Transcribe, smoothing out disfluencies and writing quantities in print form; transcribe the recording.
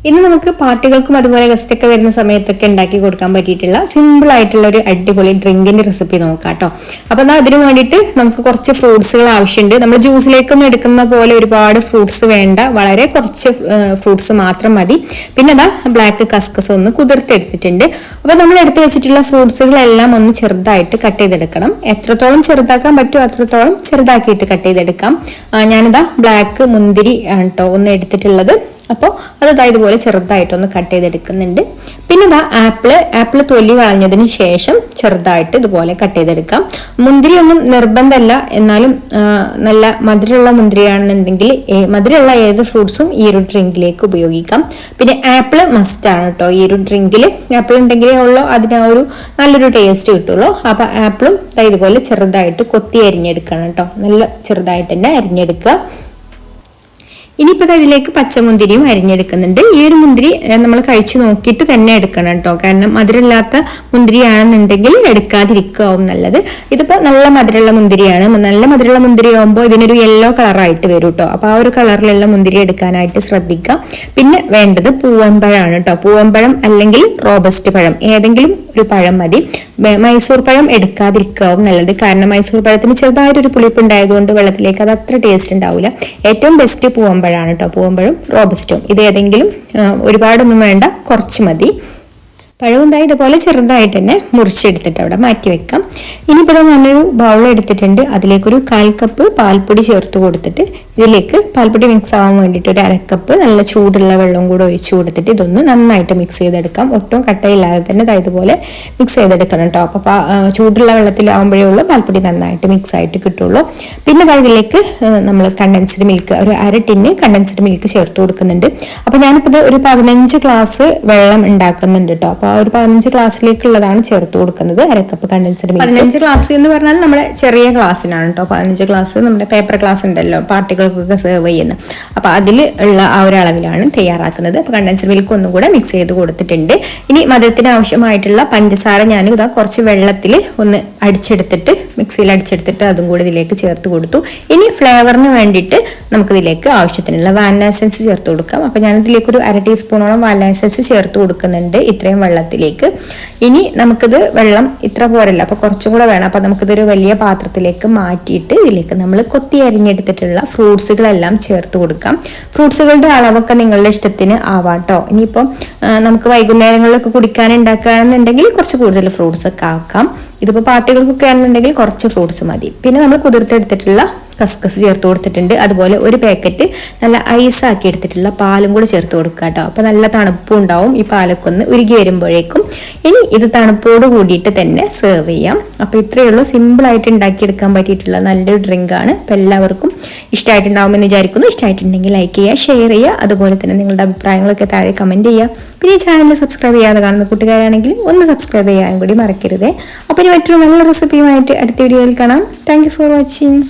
ഇന്ന് നമുക്ക് പാർട്ടികൾക്കും അതുപോലെ ഗസ്റ്റ് ഒക്കെ വരുന്ന സമയത്തൊക്കെ ഉണ്ടാക്കി കൊടുക്കാൻ പറ്റിയിട്ടുള്ള സിമ്പിൾ ആയിട്ടുള്ള ഒരു അടിപൊളി ഡ്രിങ്കിന്റെ റെസിപ്പി നോക്കാം കേട്ടോ. അപ്പൊ അതിന് വേണ്ടിയിട്ട് നമുക്ക് കുറച്ച് ഫ്രൂട്ട്സുകൾ ആവശ്യമുണ്ട്. നമ്മൾ ജ്യൂസിലേക്കൊന്നും എടുക്കുന്ന പോലെ ഒരുപാട് ഫ്രൂട്ട്സ് വേണ്ട, വളരെ കുറച്ച് ഫ്രൂട്ട്സ് മാത്രം മതി. പിന്നെ ബ്ലാക്ക് കസ്കസ് ഒന്ന് കുതിർത്തെടുത്തിട്ടുണ്ട്. അപ്പൊ നമ്മൾ എടുത്തു വെച്ചിട്ടുള്ള ഫ്രൂട്ട്സുകളെല്ലാം ഒന്ന് ചെറുതായിട്ട് കട്ട് ചെയ്തെടുക്കണം. എത്രത്തോളം ചെറുതാക്കാൻ പറ്റുമോ അത്രത്തോളം ചെറുതാക്കിയിട്ട് കട്ട് ചെയ്തെടുക്കാം. ഞാനിതാ ബ്ലാക്ക് മുന്തിരി ആണ് കേട്ടോ ഒന്ന് എടുത്തിട്ടുള്ളത്. അപ്പോൾ അത് ഇതുപോലെ ചെറുതായിട്ടൊന്ന് കട്ട് ചെയ്തെടുക്കുന്നുണ്ട്. പിന്നെ ആപ്പിള് തൊലി കളഞ്ഞതിന് ശേഷം ചെറുതായിട്ട് ഇതുപോലെ കട്ട് ചെയ്തെടുക്കാം. മുന്തിരി ഒന്നും നിർബന്ധമല്ല, എന്നാലും നല്ല മധുരമുള്ള മുന്തിരിയാണെന്നുണ്ടെങ്കിൽ മധുരമുള്ള ഏത് ഫ്രൂട്ട്സും ഈ ഒരു ഡ്രിങ്കിലേക്ക് ഉപയോഗിക്കാം. പിന്നെ ആപ്പിള് മസ്റ്റ് ആണ് കേട്ടോ. ഈ ഒരു ഡ്രിങ്കിൽ ആപ്പിൾ ഉണ്ടെങ്കിലേ ഉള്ളൂ അതിന് ഒരു നല്ലൊരു ടേസ്റ്റ് കിട്ടുള്ളൂ. അപ്പൊ ആപ്പിളും ഇതുപോലെ ചെറുതായിട്ട് കൊത്തി അരിഞ്ഞെടുക്കണം കേട്ടോ. നല്ല ചെറുതായിട്ട് തന്നെ അരിഞ്ഞെടുക്കുക. ഇനിയിപ്പോൾ ഇതിലേക്ക് പച്ചമുന്തിരിയും അരിഞ്ഞെടുക്കുന്നുണ്ട്. ഈ ഒരു മുന്തിരി നമ്മൾ കഴിച്ചു നോക്കിയിട്ട് തന്നെ എടുക്കണം കേട്ടോ. കാരണം മധുരമില്ലാത്ത മുന്തിരിയാണെന്നുണ്ടെങ്കിൽ എടുക്കാതിരിക്കാവും നല്ലത്. ഇതിപ്പോൾ നല്ല മധുരമുള്ള മുന്തിരിയാണ്. നല്ല മധുരമുള്ള മുന്തിരി ആകുമ്പോൾ ഇതിനൊരു യെല്ലോ കളറായിട്ട് വരും കേട്ടോ. അപ്പോൾ ആ ഒരു കളറിലുള്ള മുന്തിരി എടുക്കാനായിട്ട് ശ്രദ്ധിക്കാം. പിന്നെ വേണ്ടത് പൂവൻപഴമാണ് കേട്ടോ. പൂവൻപഴം അല്ലെങ്കിൽ റോബസ്റ്റ് പഴം ഏതെങ്കിലും ഒരു പഴം മതി. മൈസൂർ പഴം എടുക്കാതിരിക്കാവും നല്ലത്. കാരണം മൈസൂർ പഴത്തിന് ചെറുതായിട്ടൊരു പുളിപ്പ് ഉണ്ടായതുകൊണ്ട് വെള്ളത്തിലേക്ക് അത് അത്ര ടേസ്റ്റ് ഉണ്ടാവില്ല. ഏറ്റവും ബെസ്റ്റ് പൂവൻപഴമാണ് കേട്ടോ. പൂവൻപഴം റോബസ്റ്റും ഇത് ഏതെങ്കിലും ഒരുപാടൊന്നും വേണ്ട, കുറച്ച് മതി. പഴവും ഇതുപോലെ ചെറുതായിട്ട് തന്നെ മുറിച്ചെടുത്തിട്ട് അവിടെ മാറ്റി വെക്കാം. ഇനിയിപ്പോൾ ഞാനൊരു ബൗൾ എടുത്തിട്ടുണ്ട്. അതിലേക്കൊരു 1/4 കപ്പ് പാൽപ്പൊടി ചേർത്ത് കൊടുത്തിട്ട് ഇതിലേക്ക് പാൽപ്പൊടി മിക്സ് ആവാൻ വേണ്ടിയിട്ട് ഒരു 1/2 കപ്പ് നല്ല ചൂടുള്ള വെള്ളം കൂടെ ഒഴിച്ചു കൊടുത്തിട്ട് ഇതൊന്ന് നന്നായിട്ട് മിക്സ് ചെയ്തെടുക്കാം. ഒട്ടും കട്ടയില്ലാതെ തന്നെ ഇതുപോലെ മിക്സ് ചെയ്തെടുക്കണം കേട്ടോ. അപ്പോൾ ചൂടുള്ള വെള്ളത്തിലാവുമ്പോഴേ ഉള്ളൂ പാൽപ്പൊടി നന്നായിട്ട് മിക്സ് ആയിട്ട് കിട്ടുള്ളൂ. പിന്നെ ഇതിലേക്ക് നമ്മൾ കണ്ടൻസ്ഡ് മിൽക്ക് ഒരു 1/2 ടിന്ന് കണ്ടൻസ്ഡ് മിൽക്ക് ചേർത്ത് കൊടുക്കുന്നുണ്ട്. അപ്പോൾ ഞാനിപ്പോൾ ഒരു 15 ഗ്ലാസ് വെള്ളം ഉണ്ടാക്കുന്നുണ്ട് കേട്ടോ. അപ്പോൾ ഒരു 15 ഗ്ലാസ്സിലേക്കുള്ളതാണ് ചേർത്ത് കൊടുക്കുന്നത്. 1/2 കപ്പ് കണ്ടൻസ്ഡ് മിൽക്ക്. 15 ഗ്ലാസ് എന്ന് പറഞ്ഞാൽ നമ്മുടെ ചെറിയ ഗ്ലാസ്സിനാണ് കേട്ടോ. 15 ഗ്ലാസ് നമ്മുടെ പേപ്പർ ഗ്ലാസ് ഉണ്ടല്ലോ പാർട്ടികൾക്കൊക്കെ സെർവ് ചെയ്യുന്നത്. അപ്പൊ അതിൽ ഉള്ള ആ ഒരു അളവിലാണ് തയ്യാറാക്കുന്നത്. അപ്പൊ കണ്ടൻസ്ഡ് മിൽക്ക് ഒന്നും കൂടെ മിക്സ് ചെയ്ത് കൊടുത്തിട്ടുണ്ട്. ഇനി മധുരത്തിന് ആവശ്യമായിട്ടുള്ള പഞ്ചസാര ഞാൻ കുറച്ച് വെള്ളത്തിൽ ഒന്ന് അടിച്ചെടുത്തിട്ട് മിക്സിയിൽ അടിച്ചെടുത്തിട്ട് അതും കൂടി ഇതിലേക്ക് ചേർത്ത് കൊടുത്തു. ഇനി ഫ്ലേവറിന് വേണ്ടിയിട്ട് നമുക്കിതിലേക്ക് ആവശ്യത്തിനുള്ള വാനില എസൻസ് ചേർത്ത് കൊടുക്കാം. അപ്പൊ ഞാൻ ഇതിലേക്ക് ഒരു 1/2 ടീസ്പൂണോളം വാനില എസൻസ് ചേർത്ത് കൊടുക്കുന്നുണ്ട് ഇത്രയും വെള്ളത്തിലേക്ക്. ഇനി നമുക്കിത് വെള്ളം ഇത്ര പോരല്ല, അപ്പൊ കുറച്ചും കൂടെ വേണം. അപ്പൊ നമുക്കിതൊരു വലിയ പാത്രത്തിലേക്ക് മാറ്റിയിട്ട് ഇതിലേക്ക് നമ്മൾ കൊത്തി അരിഞ്ഞെടുത്തിട്ടുള്ള ഫ്രൂട്ട്സുകളെല്ലാം ചേർത്ത് കൊടുക്കാം. ഫ്രൂട്ട്സുകളുടെ അളവൊക്കെ നിങ്ങളുടെ ഇഷ്ടത്തിന് ആവാട്ടോ. ഇനിയിപ്പം നമുക്ക് വൈകുന്നേരങ്ങളിലൊക്കെ കുടിക്കാൻ ഉണ്ടാക്കുകയാണെന്നുണ്ടെങ്കിൽ കുറച്ച് കൂടുതൽ ഫ്രൂട്ട്സ് ഒക്കെ ആക്കാം. ഇതിപ്പോൾ പാർട്ടികൾക്കൊക്കെ ആണെന്നുണ്ടെങ്കിൽ കുറച്ച് ഫ്രൂട്ട്സ് മതി. പിന്നെ നമ്മൾ കുതിർത്തെടുത്തിട്ടുള്ള കസ്കസ് ചേർത്ത് കൊടുത്തിട്ടുണ്ട്. അതുപോലെ ഒരു പാക്കറ്റ് നല്ല ഐസാക്കി എടുത്തിട്ടുള്ള പാലും കൂടെ ചേർത്ത് കൊടുക്കുക കേട്ടോ. അപ്പൊ നല്ല തണുപ്പും ഉണ്ടാവും ഈ പാലൊക്കെ ഒന്ന് ഉരുകി വരുമ്പോഴേക്കും. ഇനി ഇത് തണുപ്പോട് കൂടിയിട്ട് തന്നെ സെർവ് ചെയ്യാം. അപ്പൊ ഇത്രയേ ഉള്ളൂ, സിമ്പിൾ ആയിട്ട് ഉണ്ടാക്കിയെടുക്കാൻ പറ്റിയിട്ടുള്ള നല്ലൊരു ഡ്രിങ്ക് ആണ്. അപ്പൊ എല്ലാവർക്കും ഇഷ്ടമായിട്ടുണ്ടാവുമെന്ന് വിചാരിക്കുന്നു. ഇഷ്ടമായിട്ടുണ്ടെങ്കിൽ ലൈക്ക് ചെയ്യുക, ഷെയർ ചെയ്യുക, അതുപോലെ തന്നെ നിങ്ങളുടെ അഭിപ്രായങ്ങളൊക്കെ താഴെ കമന്റ് ചെയ്യുക. പിന്നെ ഈ ചാനൽ സബ്സ്ക്രൈബ് ചെയ്യാതെ കാണുന്ന കൂട്ടുകാരാണെങ്കിൽ ഒന്ന് സബ്സ്ക്രൈബ് ചെയ്യാൻ കൂടി മറക്കരുത്. അപ്പോൾ മറ്റൊരു നല്ല റെസിപ്പിയുമായിട്ട് അടുത്ത വീഡിയോയിൽ കാണാം. Thank you for watching.